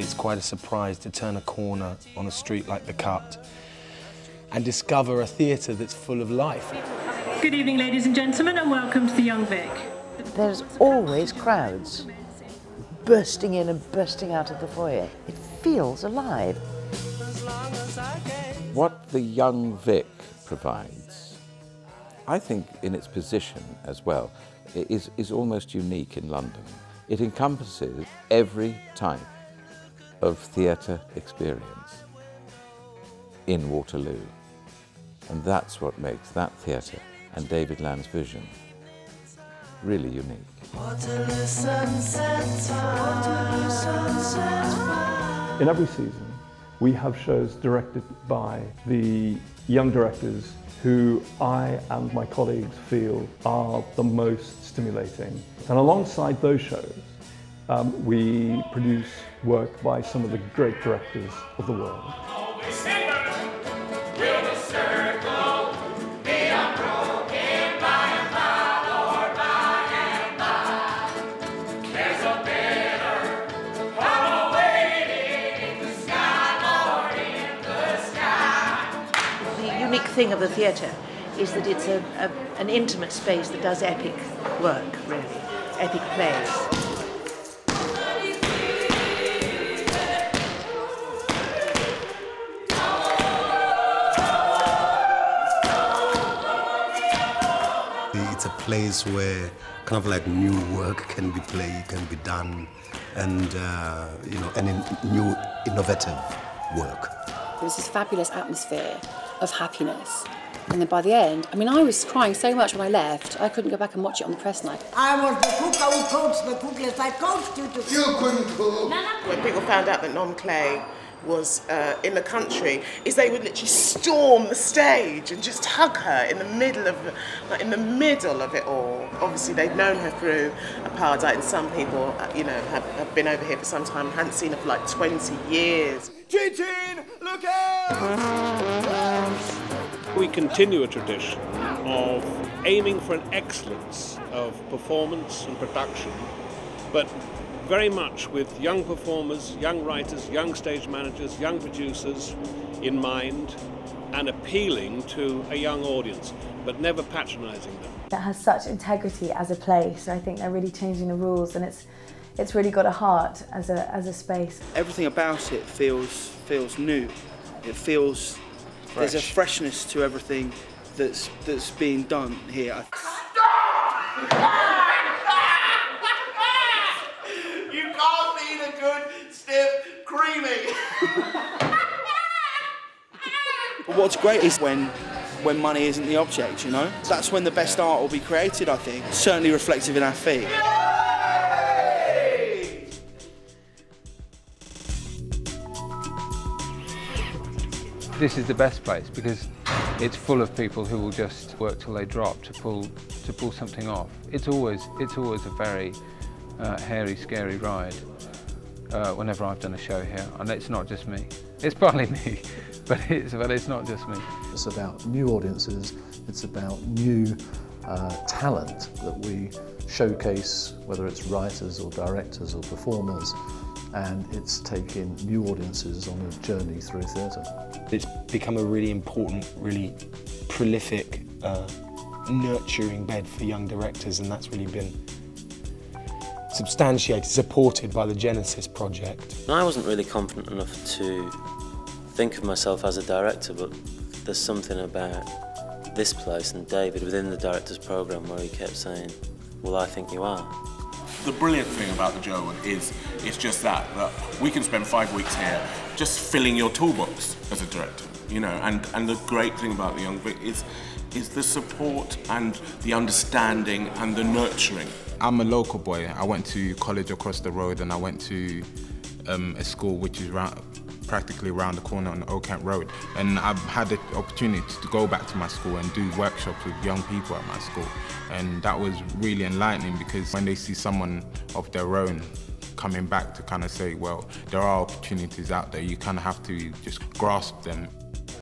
it's quite a surprise to turn a corner on a street like the Cut and discover a theatre that's full of life. Good evening, ladies and gentlemen, and welcome to the Young Vic. There's always crowds bursting in and bursting out of the foyer. It feels alive. What the Young Vic provides, I think in its position as well, is almost unique in London. It encompasses every type of theatre experience in Waterloo. And that's what makes that theatre and David Land's vision really unique. In every season, we have shows directed by the young directors who I and my colleagues feel are the most stimulating. And alongside those shows, we produce work by some of the great directors of the world. The unique thing of the theatre is that it's an intimate space that does epic work, really, epic plays. It's a place where kind of like new work can be played, can be done, and you know, and new innovative work. There was this fabulous atmosphere of happiness. And then by the end, I mean, I was crying so much when I left, I couldn't go back and watch it on the press night. I was the cook who coached the cook, yes, I coached you to... You couldn't cook! When people found out that Nom Clay was in the country, is they would literally storm the stage and just hug her in the middle of it all. Obviously, they'd known her through apartheid, and some people, you know, have been over here for some time and hadn't seen her for like 20 years. Chin-chin, look out! We continue a tradition of aiming for an excellence of performance and production, but very much with young performers, young writers, young stage managers, young producers in mind, and appealing to a young audience, but never patronising them. It has such integrity as a place, so I think they're really changing the rules, and it's really got a heart as a space. Everything about it feels new. It feels fresh. There's a freshness to everything that's being done here. You can't beat a good, stiff, creamy. But what's great is when money isn't the object, you know? That's when the best art will be created, I think. Certainly reflective in our feet. This is the best place because it's full of people who will just work till they drop to pull something off. It's always a very hairy, scary ride whenever I've done a show here, and it's not just me. It's partly me, but it's not just me. It's about new audiences. It's about new talent that we showcase, whether it's writers or directors or performers. And it's taking new audiences on a journey through theatre. It's become a really important, really prolific, nurturing bed for young directors, and that's really been substantiated, supported by the Genesis project. I wasn't really confident enough to think of myself as a director, but there's something about this place and David within the director's programme where he kept saying, well, I think you are. The brilliant thing about the Joe is just that we can spend 5 weeks here just filling your toolbox as a director, you know, and the great thing about the Young Vic is the support and the understanding and the nurturing. I'm a local boy. I went to college across the road, and I went to a school which is practically around the corner on Oak Kent Road, and I've had the opportunity to go back to my school and do workshops with young people at my school, and that was really enlightening because when they see someone of their own coming back to kind of say, well, there are opportunities out there, you kind of have to just grasp them.